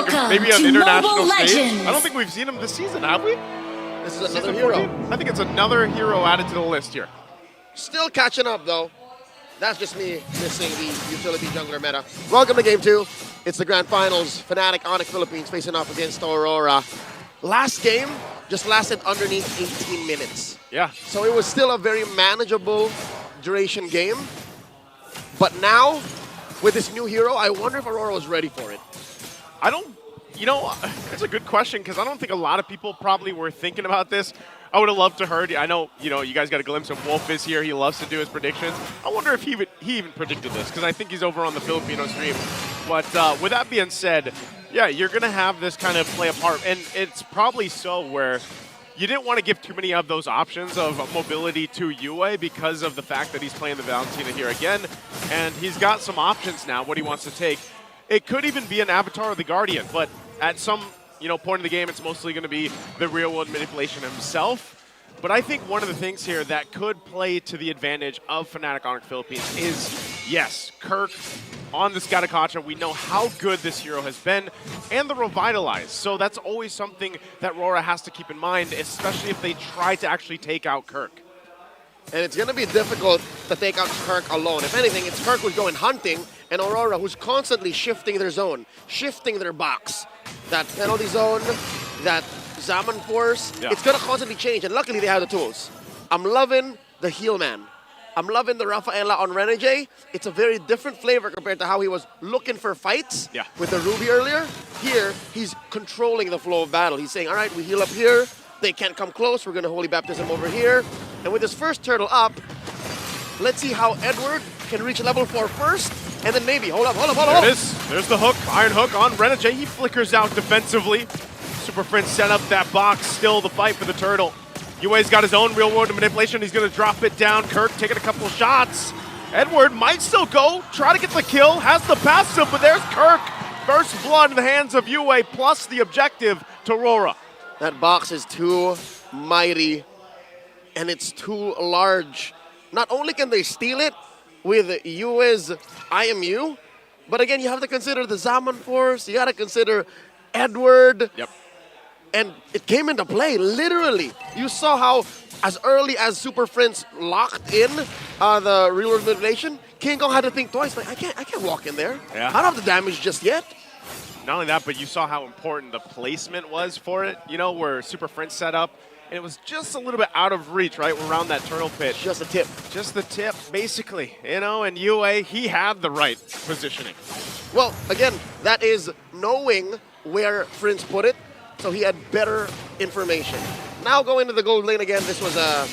Maybe on international stage. I don't think we've seen him this season, have we? This is another hero. I think it's another hero added to the list here. Still catching up, though. That's just me missing the utility jungler meta. Welcome to Game 2. It's the Grand Finals. FNATIC ONIC Philippines facing off against Aurora. Last game just lasted underneath 18 minutes. Yeah. So it was still a very manageable duration game. But now, with this new hero, I wonder if Aurora was ready for it. I don't, you know, it's a good question because I don't think a lot of people probably were thinking about this. I would have loved to heard. I know, you guys got a glimpse of Wolf is here. He loves to do his predictions. I wonder if he even predicted this because I think he's over on the Filipino stream. But with that being said, yeah, you're going to have this kind of play a part. And it's probably so where you didn't want to give too many of those options of mobility to UA because of the fact that he's playing the Valentina here again. And he's got some options now, what he wants to take. It could even be an Avatar or the Guardian, but at some point in the game, it's mostly going to be the real-world manipulation himself. But I think one of the things here that could play to the advantage of FNATIC ONIC Philippines is, yes, Kirk on the Scatakacha. We know how good this hero has been, and the Revitalize. So that's always something that RORA has to keep in mind, especially if they try to actually take out Kirk. And it's going to be difficult to take out Kirk alone. If anything, it's Kirk who's going hunting, and Aurora who's constantly shifting their zone, shifting their box. That penalty zone, that Zaman force, it's going to constantly change, and luckily they have the tools. I'm loving the heal man. I'm loving the Rafaela on renejay. It's a very different flavor compared to how he was looking for fights with the Ruby earlier. Here, he's controlling the flow of battle. He's saying, all right, we heal up here. They can't come close. We're going to Holy Baptism over here. And with his first turtle up, let's see how Edward can reach level 4 first. And then maybe, hold up. There it is. There's the hook, Iron Hook on renejay. He flickers out defensively. Super Frince set up that box, still the fight for the turtle. UA's got his own real-world manipulation. He's going to drop it down. Kirk taking a couple shots. Edward might still go, try to get the kill, has the passive, but there's Kirk. First blood in the hands of UA, plus the objective to RORA. That box is too mighty, and it's too large. Not only can they steal it with UA's IMU, but again, you have to consider the Zaman force. You got to consider Edward. Yep. And it came into play, literally. You saw how, as early as Super Frince locked in the real-world manipulation, King Kong had to think twice. Like, I can't walk in there. Yeah. I don't have the damage just yet. Not only that, but you saw how important the placement was for it. Where Super Frince set up, and it was just a little bit out of reach, right, around that turtle pit. Just the tip. Just the tip, basically. And UA, he had the right positioning. Well, again, that is knowing where Frince put it. So he had better information. Now going to the gold lane again, this was a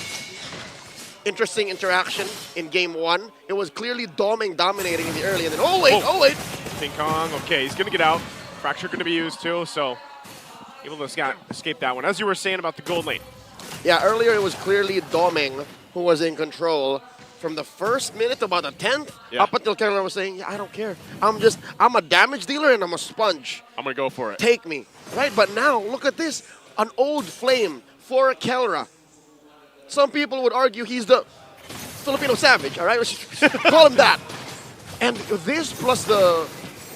interesting interaction in game 1. It was clearly domeng dominating in the early, and then, oh wait. King Kong, okay, he's gonna get out. Fracture gonna be used too, so able to escape that one. As you were saying about the gold lane. Yeah, earlier it was clearly domeng who was in control. From the first minute to about the 10th, up until kelra was saying, I don't care. I'm a damage dealer and I'm a sponge. I'm gonna go for it. Take me. Right, but now, look at this. An old flame for kelra. Some people would argue he's the Filipino savage, all right? Let's call him that. And this plus the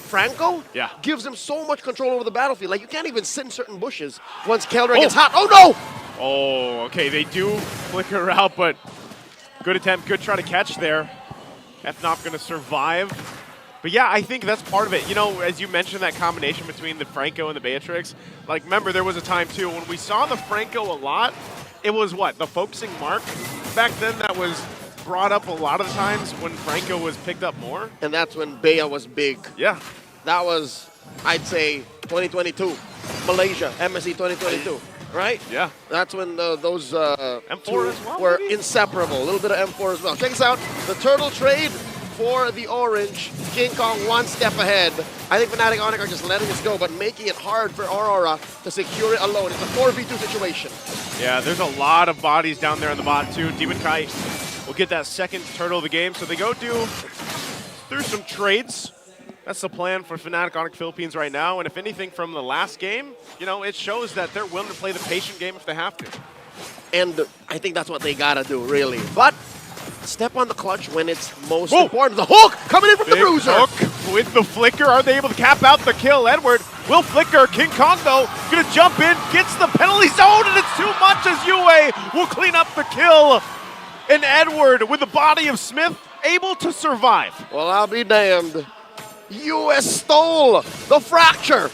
Franco gives him so much control over the battlefield. Like, you can't even sit in certain bushes once kelra gets hot. Oh, no! Oh, okay, they do flicker out, but good attempt, good try to catch there. FNOP gonna survive. But yeah, I think that's part of it. As you mentioned, that combination between the Franco and the Beatrix. Like, remember, there was a time, too, when we saw the Franco a lot, it was what? The focusing mark back then that was brought up a lot of the times when Franco was picked up more. And that's when Bea was big. Yeah. That was, I'd say, 2022. Malaysia, MSC 2022. Right? Yeah. That's when those M4 as well, were maybe? inseparable. A little bit of M4 as well. Check this out. The turtle trade for the orange. King Kong one step ahead. I think FNATIC ONIC are just letting this go, but making it hard for Aurora to secure it alone. It's a 4v2 situation. Yeah, there's a lot of bodies down there on the bot, too. Demonkite will get that second turtle of the game. So they go through some trades. That's the plan for FNATIC ONIC Philippines right now. And if anything from the last game, it shows that they're willing to play the patient game if they have to. And I think that's what they gotta do, really. But step on the clutch when it's most important. The hook coming in from the bruiser. Hook. with the flicker. Are they able to cap out the kill? Edward will flicker. King Kong, though, gonna jump in, gets the penalty zone, and it's too much as Yue will clean up the kill. And Edward, with the body of Smith, able to survive. Well, I'll be damned. Yue stole the fracture.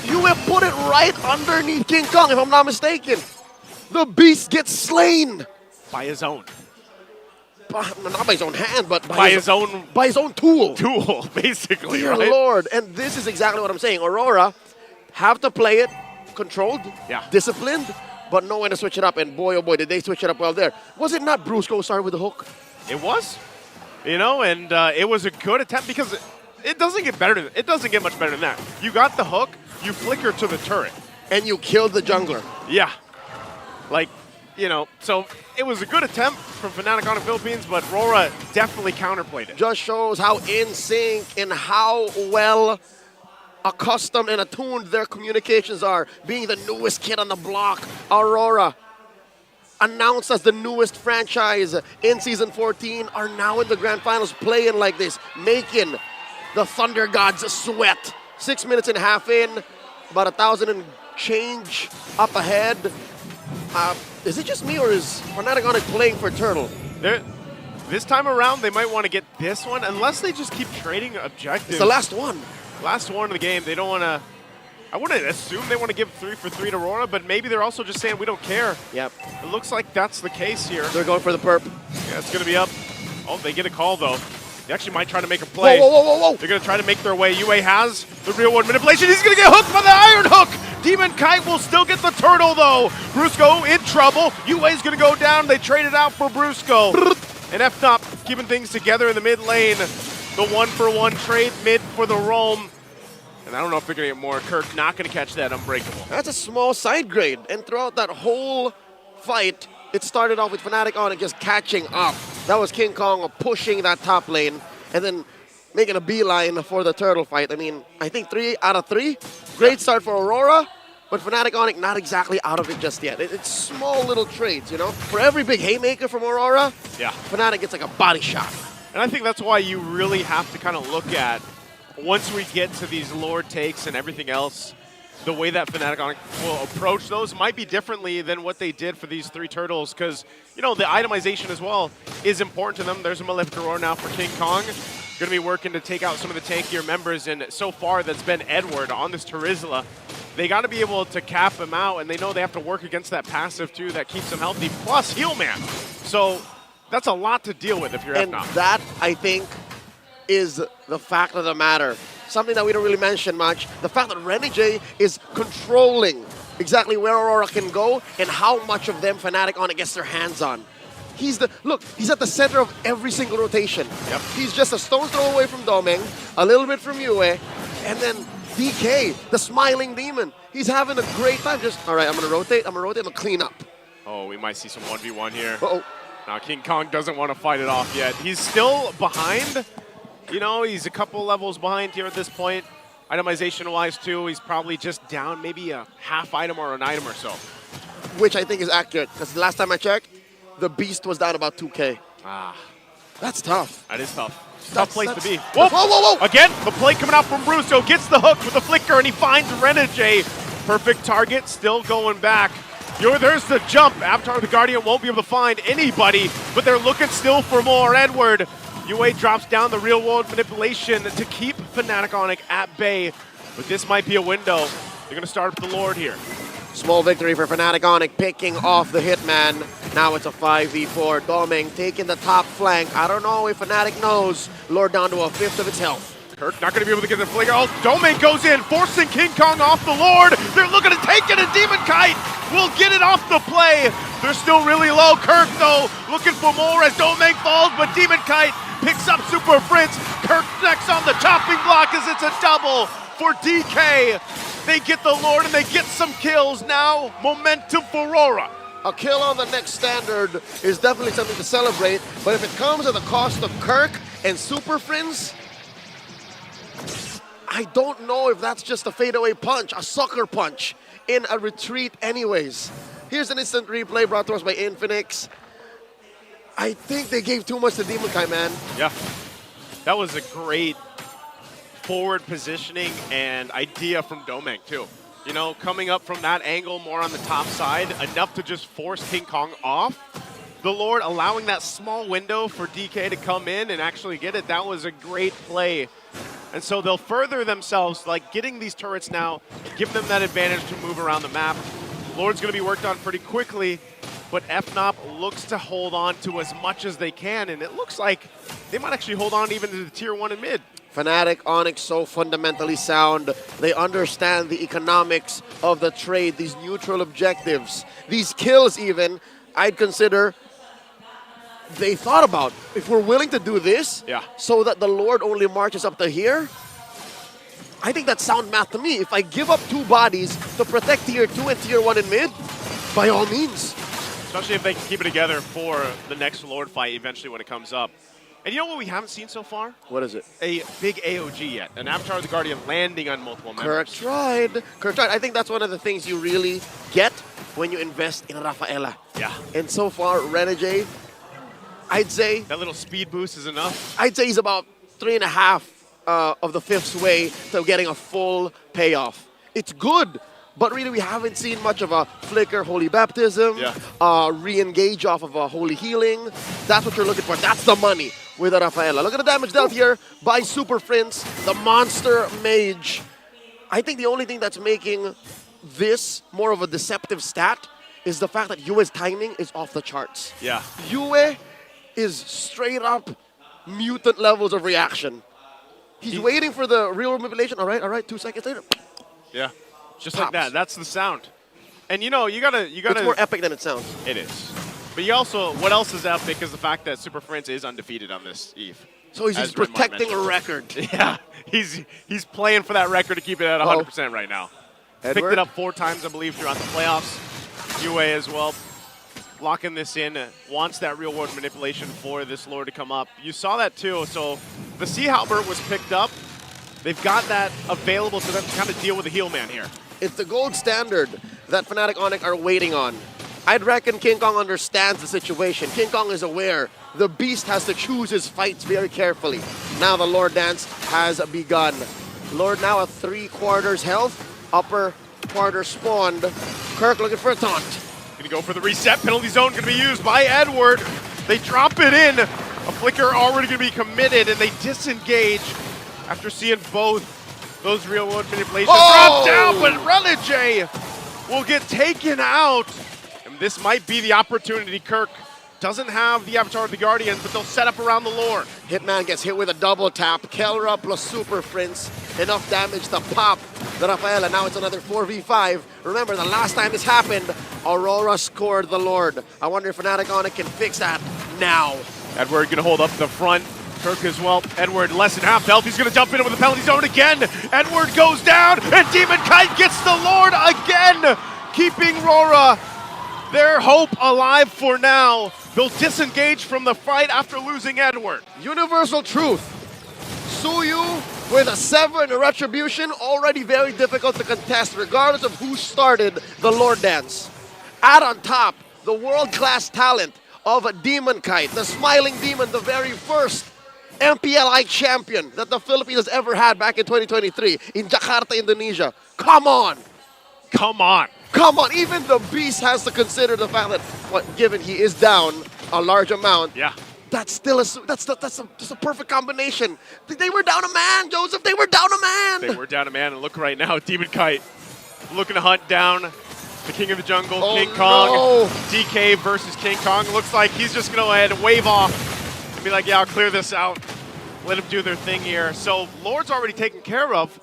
Yue put it right underneath King Kong, if I'm not mistaken. The beast gets slain. By his own. Not by his own hand, but By his own tool. Tool, basically, Dear right? Lord. And this is exactly what I'm saying. Aurora have to play it controlled, disciplined, but know when to switch it up. And boy, oh boy, did they switch it up well there. Was it not Brusko started with the hook? It was. You know, and it was a good attempt because it doesn't get better. It doesn't get much better than that. You got the hook, you flicker to the turret. And you killed the jungler. Yeah. Like, you know, so it was a good attempt from FNATIC ONIC Philippines, but RORA definitely counterplayed it. Just shows how in sync and how well accustomed and attuned their communications are. Being the newest kid on the block, Aurora, announced as the newest franchise in Season 14, are now in the Grand Finals playing like this, making the Thunder Gods sweat. 6 minutes and a half in, about 1,000 and change up ahead. Is it just me, or is FNATIC ONIC playing for Turtle? This time around, they might want to get this one, unless they just keep trading objectives. It's the last one. Last one of the game. They don't want to... I wouldn't assume they want to give 3 for 3 to RORA, but maybe they're also just saying we don't care. Yep. It looks like that's the case here. They're going for the perp. Yeah, it's going to be up. Oh, they get a call, though. They actually might try to make a play. Whoa, whoa, whoa, whoa, whoa. They're going to try to make their way. Yue has the real world manipulation. He's going to get hooked by the iron hook. Demonkite will still get the turtle, though. Brusko in trouble. Yue's going to go down. They trade it out for Brusko. And FNATIC keeping things together in the mid lane. The 1-for-1 trade mid for the roam. And I don't know if they're going to get more. Kirk not going to catch that unbreakable. That's a small side grade. And throughout that whole fight, it started off with FNATIC ONIC just catching up. That was King Kong pushing that top lane and then making a beeline for the turtle fight. I mean, I think 3 out of 3. Great start for Aurora, but FNATIC ONIC not exactly out of it just yet. It's small little trades, you know? For every big haymaker from Aurora, FNATIC gets like a body shot. And I think that's why you really have to kind of look at, once we get to these Lord takes and everything else, the way that FNATIC ONIC will approach those might be differently than what they did for these 3 turtles, because, you know, the itemization as well is important to them. There's a Mlbb now for King Kong. Going to be working to take out some of the tankier members, and so far that's been Edward on this Terizla. They got to be able to cap him out, and they know they have to work against that passive too that keeps them healthy, plus heal man. So that's a lot to deal with if you're And FNATIC. that, I think, is the fact of the matter. Something that we don't really mention much, the fact that renejay is controlling exactly where Aurora can go and how much of them FNATIC ONIC gets their hands on. He's at the center of every single rotation. Yep. He's just a stone's throw away from Domeng, a little bit from Yue, and then DK, the smiling demon. He's having a great time. Just, all right, I'm gonna rotate, I'm gonna clean up. Oh, we might see some 1v1 here. Uh-oh. Now, King Kong doesn't want to fight it off yet. He's still behind. You know, he's a couple levels behind here at this point. Itemization-wise, too, he's probably just down maybe a half item or an item or so. Which I think is accurate, because last time I checked, the beast was down about 2K. Ah, That's tough. that is tough. Tough place to be. Whoa, whoa, whoa, whoa! Again, the play coming out from Brusko, gets the hook with the flicker, and he finds renejay. Perfect target, still going back. There's the jump. Avatar the Guardian won't be able to find anybody, but they're looking still for more. Edward, Yue drops down the real-world manipulation to keep FNATIC ONIC at bay, but this might be a window. They're going to start up the Lord here. Small victory for FNATIC ONIC, picking off the Hitman. Now it's a 5v4. Domeng taking the top flank. I don't know if FNATIC knows. Lord down to a 1/5 of its health. Kirk not going to be able to get the flicker. Oh, Domeng goes in, forcing King Kong off the Lord. They're looking to take it, and demonkite will get it off the play. They're still really low. Kirk, though, looking for more as Domeng falls, but demonkite picks up Super Frince. Kirk next on the chopping block as it's a double for DK. They get the Lord and they get some kills now. Momentum for RORA. A kill on the next standard is definitely something to celebrate, but if it comes at the cost of Kirk and Super Frince, I don't know if that's just a fadeaway punch, a sucker punch in a retreat anyways. Here's an instant replay brought to us by Infinix. I think they gave too much to demonkite, man. Yeah, that was a great forward positioning and idea from Domeng too. You know, coming up from that angle more on the top side, enough to just force King Kong off the Lord, allowing that small window for DK to come in and actually get it. That was a great play. And so they'll further themselves, like getting these turrets now, give them that advantage to move around the map. Lord's going to be worked on pretty quickly, but FNOP looks to hold on to as much as they can, and it looks like they might actually hold on even to the tier 1 and mid. FNATIC ONIC so fundamentally sound. They understand the economics of the trade, these neutral objectives, these kills even, I'd consider they thought about. If we're willing to do this so that the Lord only marches up to here, I think that's sound math to me. If I give up 2 bodies to protect tier 2 and tier 1 in mid, by all means. Especially if they can keep it together for the next Lord fight eventually when it comes up. And you know what we haven't seen so far? What is it? A big AOG yet. An Avatar of the Guardian landing on multiple members. Kirk tried. I think that's one of the things you really get when you invest in Rafaela. Yeah. And so far, renejay, I'd say... that little speed boost is enough. I'd say he's about 3.5 of the 5th's way to getting a full payoff. It's good, but really we haven't seen much of a flicker, holy baptism, re-engage off of a holy healing. That's what you're looking for. That's the money with a Rafaela. Look at the damage dealt here by Super Frince, the monster mage. I think the only thing that's making this more of a deceptive stat is the fact that Yue's timing is off the charts. Yeah. Yue is straight up mutant levels of reaction. He's waiting for the real manipulation. All right, 2 seconds later. Yeah. Just Pops. like that. That's the sound. And you know, you gotta. It's more epic than it sounds. It is. But you also, what else is epic is the fact that Super Frince is undefeated on this Eve. So he's just protecting a record. Yeah, he's playing for that record to keep it at 100% right now. Edward? Picked it up 4 times, I believe, throughout the playoffs. UA as well, locking this in, wants that real world manipulation for this Lord to come up. You saw that too, so the Sea Halberd was picked up. They've got that available to them to kind of deal with the heel man here. It's the gold standard that FNATIC ONIC are waiting on. I'd reckon King Kong understands the situation. King Kong is aware the beast has to choose his fights very carefully. Now the Lord dance has begun. Lord now at 3/4 health, upper quarter spawned. Kirk looking for a taunt. Gonna go for the reset. Penalty zone gonna be used by Edward. They drop it in. A flicker already gonna be committed, and they disengage after seeing both those real world manipulations drop down, but renejay will get taken out. And this might be the opportunity. Kirk doesn't have the Avatar of the Guardians, but they'll set up around the Lord. Hitman gets hit with a double tap. Kelra plus Super Frince. Enough damage to pop the Rafaela. Now it's another 4v5. Remember, the last time this happened, Aurora scored the Lord. I wonder if FNATIC ONIC can fix that now. Edward gonna hold up the front. Kirk as well. Edward less than half health. He's gonna jump in with the penalty zone again. Edward goes down, and demonkite gets the Lord again, keeping RORA their hope alive for now. They'll disengage from the fight after losing Edward. Universal truth. Suyu with a 7 retribution, already very difficult to contest regardless of who started the Lord Dance. Add on top the world-class talent of a demonkite, the smiling demon, the very first MPL champion that the Philippines has ever had back in 2023 in Jakarta, Indonesia. Come on. Come on. Come on, even the beast has to consider the fact that, given he is down a large amount, that's still that's a perfect combination. They were down a man, Joseph. They were down a man. They were down a man, and look right now, demonkite looking to hunt down the king of the jungle, King Kong. No. DK versus King Kong. Looks like he's just gonna go ahead and wave off and be like, yeah, I'll clear this out. Let them do their thing here. So Lord's already taken care of.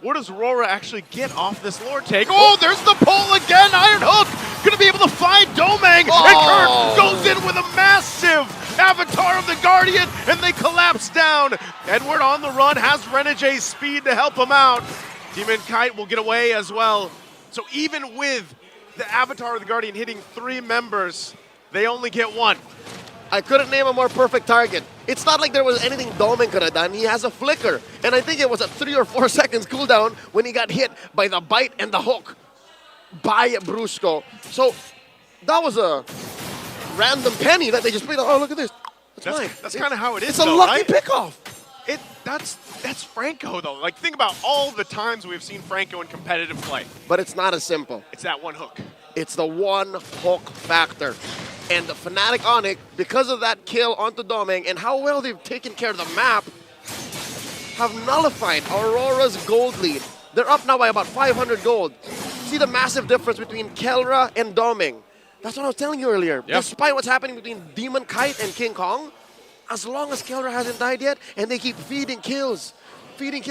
What does RORA actually get off this Lord take? Oh, there's the pull again. Iron Hook gonna be able to find Domeng. And Kirk goes in with a massive Avatar of the Guardian, and they collapse down. Edward on the run, has renejay's speed to help him out. demonkite will get away as well. So even with the Avatar of the Guardian hitting 3 members, they only get 1. I couldn't name a more perfect target. It's not like there was anything Domeng could have done. He has a flicker. And I think it was a 3 or 4 seconds cooldown when he got hit by the bite and the hook by Brusko. So that was a random penny that they just played. Oh, look at this. That's mine. That's kind of how it is, It's a lucky pickoff. That's Franco though. Like think about all the times we've seen Franco in competitive play. But it's not as simple. It's that one hook. It's the one hook factor. And the FNATIC ONIC, because of that kill onto Domeng and how well they've taken care of the map, have nullified Aurora's gold lead. They're up now by about 500 gold. See the massive difference between Kelra and Domeng. That's what I was telling you earlier. Yep. Despite what's happening between Demonkite and King Kong, as long as Kelra hasn't died yet, and they keep feeding kills,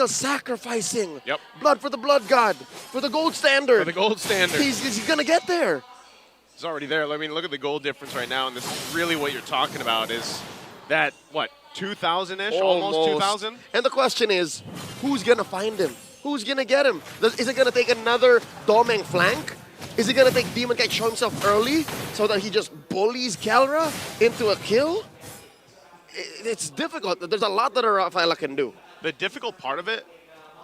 sacrificing. Yep. Blood for the blood god, for the gold standard. For the gold standard. He's gonna get there. It's already there. I mean, look at the gold difference right now, and this is really what you're talking about is that, what, 2,000-ish? Almost 2,000? And the question is, who's gonna find him? Who's gonna get him? Is it gonna take another Domeng flank? Is it gonna take demonkite show himself early so that he just bullies Kelra into a kill? It's difficult. There's a lot that Rafaela can do. The difficult part of it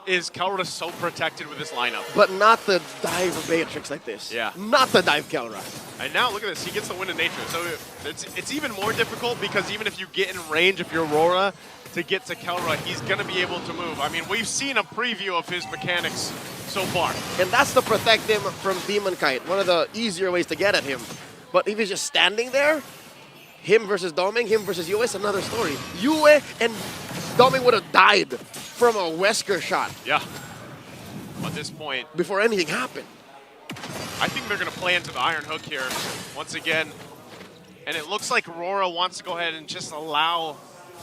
is Kelra is so protected with this lineup. But not the dive Beatrix like this. Yeah. Not the dive Kelra. And now look at this. He gets the win in nature. So it's even more difficult because even if you get in range, if you're RORA, to get to Kelra, he's going to be able to move. I mean, we've seen a preview of his mechanics so far. And that's to protect him from demonkite. One of the easier ways to get at him. But if he's just standing there, him versus Domeng, him versus Yue is another story. Yue and Domeng would have died from a Wesker shot. Yeah. At this point, before anything happened. I think they're going to play into the Iron Hook here once again. And it looks like RORA wants to go ahead and just allow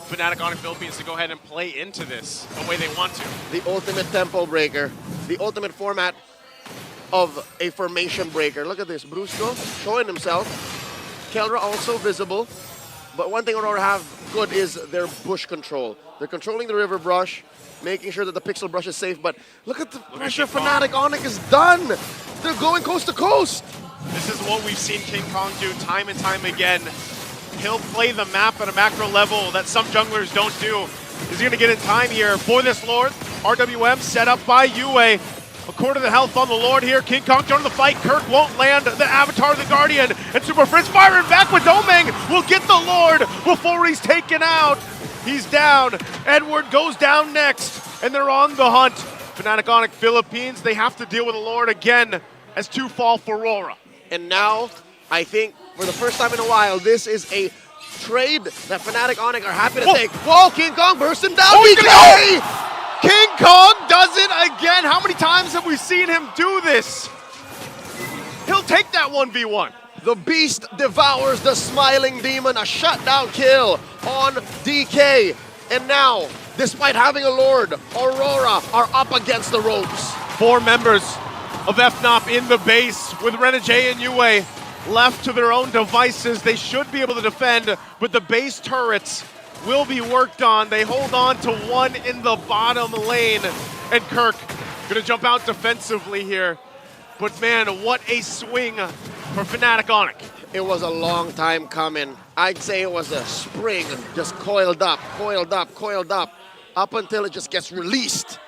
FNATIC ONIC Philippines to go ahead and play into this the way they want to. The ultimate tempo breaker. The ultimate format of a formation breaker. Look at this. Brusko showing himself. Kelra also visible. But one thing Aurora have good is their bush control. They're controlling the river brush, making sure that the pixel brush is safe. But look at the pressure FNATIC ONIC is done. They're going coast to coast. This is what we've seen King Kong do time and time again. He'll play the map at a macro level that some junglers don't do. He's going to get in time here for this Lord. RWM set up by Yue. A quarter of the health on the Lord here. King Kong joining the fight. Kirk won't land the Avatar of the Guardian. And Super Frince firing back with Domeng will get the Lord before he's taken out. He's down. Edward goes down next. And they're on the hunt. FNATIC ONIC Philippines, they have to deal with the Lord again as two fall for RORA. And now, I think, for the first time in a while, this is a trade that FNATIC ONIC are happy to take. Whoa, King Kong bursting down. Oh, King Kong does it again. How many times have we seen him do this? He'll take that 1v1. The beast devours the smiling demon. A shutdown kill on DK. And now, despite having a Lord, Aurora are up against the ropes. 4 members of FNOP in the base with renejay and Yue left to their own devices. They should be able to defend, but the base turrets will be worked on. They hold on to one in the bottom lane. And Kirk gonna jump out defensively here. But man, what a swing for FNATIC ONIC. It was a long time coming. I'd say it was a spring, just coiled up, up until it just gets released.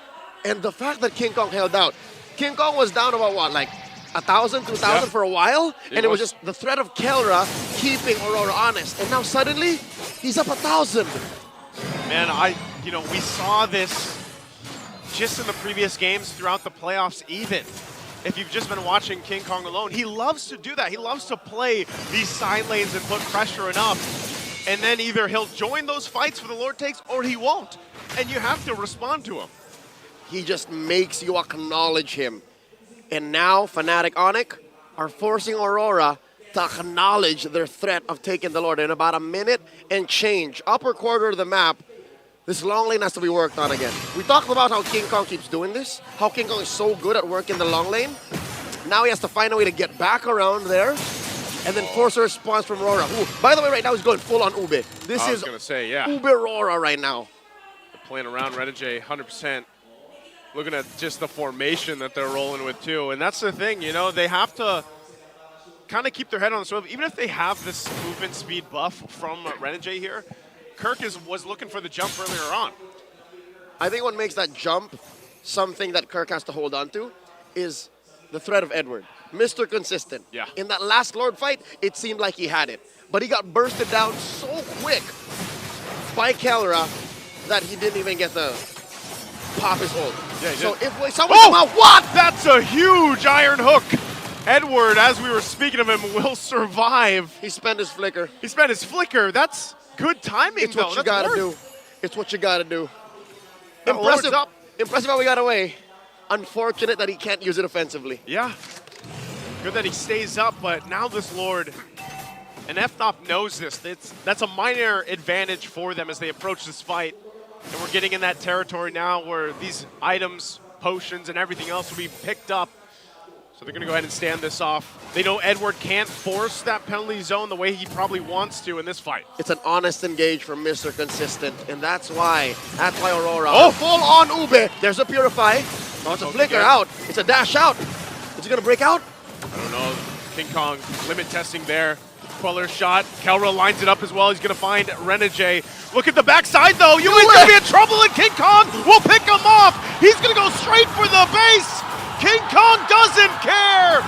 And the fact that King Kong held out. King Kong was down about what, like 1,000, 2,000 for a while? And it was just the threat of Kelra keeping Aurora honest. And now suddenly, he's up 1,000. Man, we saw this just in the previous games throughout the playoffs even. If you've just been watching King Kong alone, he loves to do that. He loves to play these side lanes and put pressure enough. And then either he'll join those fights for the Lord takes or he won't. And you have to respond to him. He just makes you acknowledge him. And now FNATIC ONIC are forcing Aurora to acknowledge their threat of taking the Lord in about a minute and change. Upper quarter of the map, this long lane has to be worked on again. We talked about how King Kong keeps doing this, how King Kong is so good at working the long lane. Now he has to find a way to get back around there and then force a response from Aurora, who, by the way, right now is going full on Ube. This is Ube Aurora right now. They're playing around renejay 100%. Looking at just the formation that they're rolling with too. And that's the thing, they have to kind of keep their head on the swivel. Even if they have this movement speed buff from renejay here, Kirk was looking for the jump earlier on. I think what makes that jump something that Kirk has to hold on to is the threat of Edward. Mr. Consistent. Yeah. In that last Lord fight, it seemed like he had it. But he got bursted down so quick by Kelra that he didn't even get the pop his ult. Yeah, he so did. if someone come out, what? That's a huge iron hook. Edward, as we were speaking of him, will survive. He spent his flicker. He spent his flicker. That's good timing, It's though. what you gotta do. It's what you gotta do. That loads Impressive. up. Impressive how we got away. Unfortunate that he can't use it offensively. Yeah. Good that he stays up, but now this Lord, and FNOP knows this. That's a minor advantage for them as they approach this fight. And we're getting in that territory now where these items, potions, and everything else will be picked up. So they're going to go ahead and stand this off. They know Edward can't force that penalty zone the way he probably wants to in this fight. It's an honest engage from Mr. Consistent, and that's why Aurora. Oh! Full on Ube. There's a Purify. Oh, it's a flicker again. out. It's a dash out. Is it gonna break out? I don't know. King Kong limit testing there. Queller shot. Kelra lines it up as well. He's going to find renejay. Look at the backside, though. You is going to be in trouble, and King Kong will pick him off. He's going to go straight for the base. King Kong doesn't care.